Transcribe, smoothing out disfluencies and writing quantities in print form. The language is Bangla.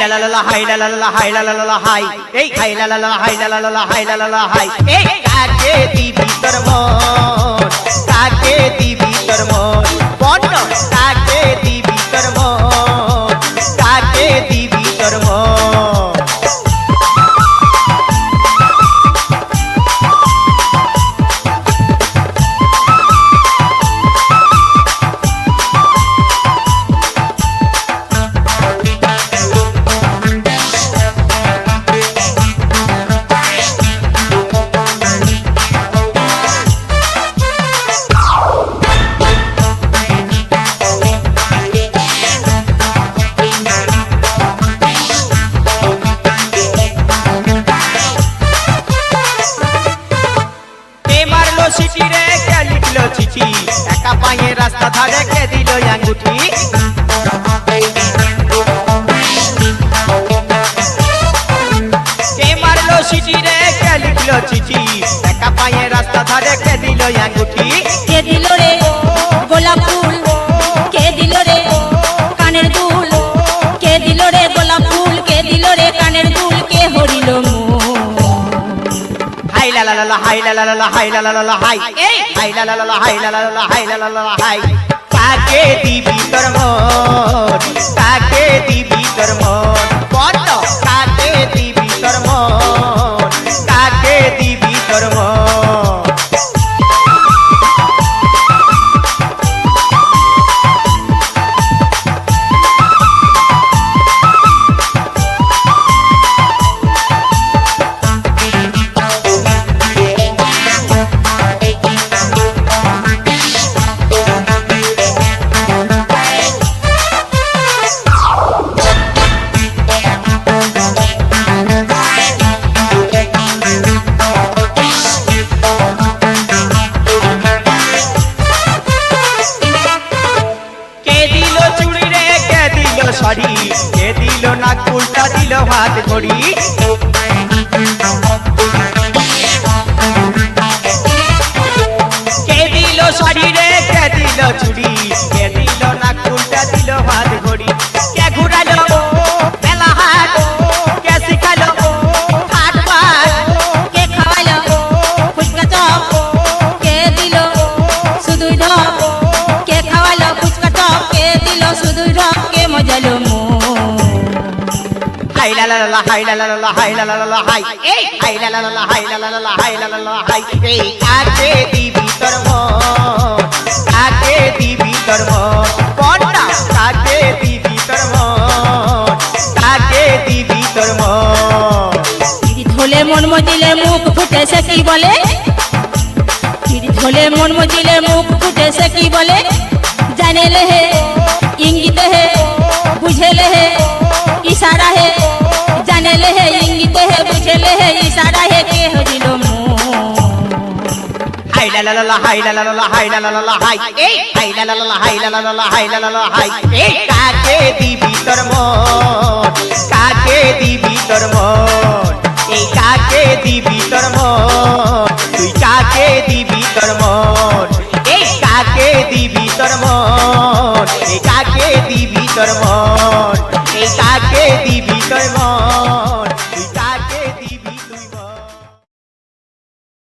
la la la la hai la la la la hai la la la la hai ei hai la la la hai la la la la hai la la la hai ei কাকে দিবি তোর মন কাকে দিবি তোর মন বন্ন কাকে দিবি তোর মন কাকে দিবি তোর মন চিঠি রে কে লিখলো চিঠি একা পায়ে রাস্তা ধারে কে দিল আঙ্গুঠি কে মারলো চিঠি রে কে লিখলো চিঠি একা পায়ে রাস্তা ধারে কে দিল আঙ্গুঠি কে দিল রে গোলাপ ফুল কে দিল রে কানের দুল কে দিল রে গোলাপ ফুল কে দিল রে কানের দুল কে হরিল hai la la la la hai la la la la hai la la la la hai ei hai la la la la hai la la la la hai la la la la hai কাকে দিবি তোর মন কাকে দিবি তোর মন বন্ন কাকে দিবি তোর মন কাকে দিবি তোর মন শাড়ি কে দিল নাক উল্টা দিল হাত ঘড়ি কে দিল শাড়ি রে কে দিল চুড়ি কে দিল নাক উল্টা দিল হাত ঘড়ি কে ঘুরালো মেলা হাট কে শিখালো হাট বাট কে খাওয়ালো ফুচকা চপ কে দিল শুধুই ঢপ কে খাওয়ালো ফুচকা চপ কে দিল শুধুই ঢপ কে মজালো hai la la la la hai la la la la hai la la la la hai ei hai la la la la hai la la la la hai la la la la hai ei কাকে দিবি তোর মন কাকে দিবি তোর মন বন্না কাকে দিবি তোর মন কাকে দিবি তোর মন চিড়ি ধলে মন মজিলে মুখ ফুটে সে কি বলে চিড়ি ধলে মন মজিলে মুখ ফুটে সে কি বলে জানে লে হে ইঙ্গিত হে বুঝে লে হে ইশারা হে জানে লে হে ইঙ্গিত হে বুঝে লে হে ইশারা হে কে হজিল hai la la la la hai la la la la hai la la la la hai ei hai la la la la hai la la la la hai la la la la hai ei কাকে দিবি তোর মন কাকে দিবি তোর মন এই কাকে দিবি তোর মন তুই কাকে দিবি তোর মন এই কাকে দিবি তোর মন এই কাকে দিবি তোর মন এই কাকে দিবি তোর মন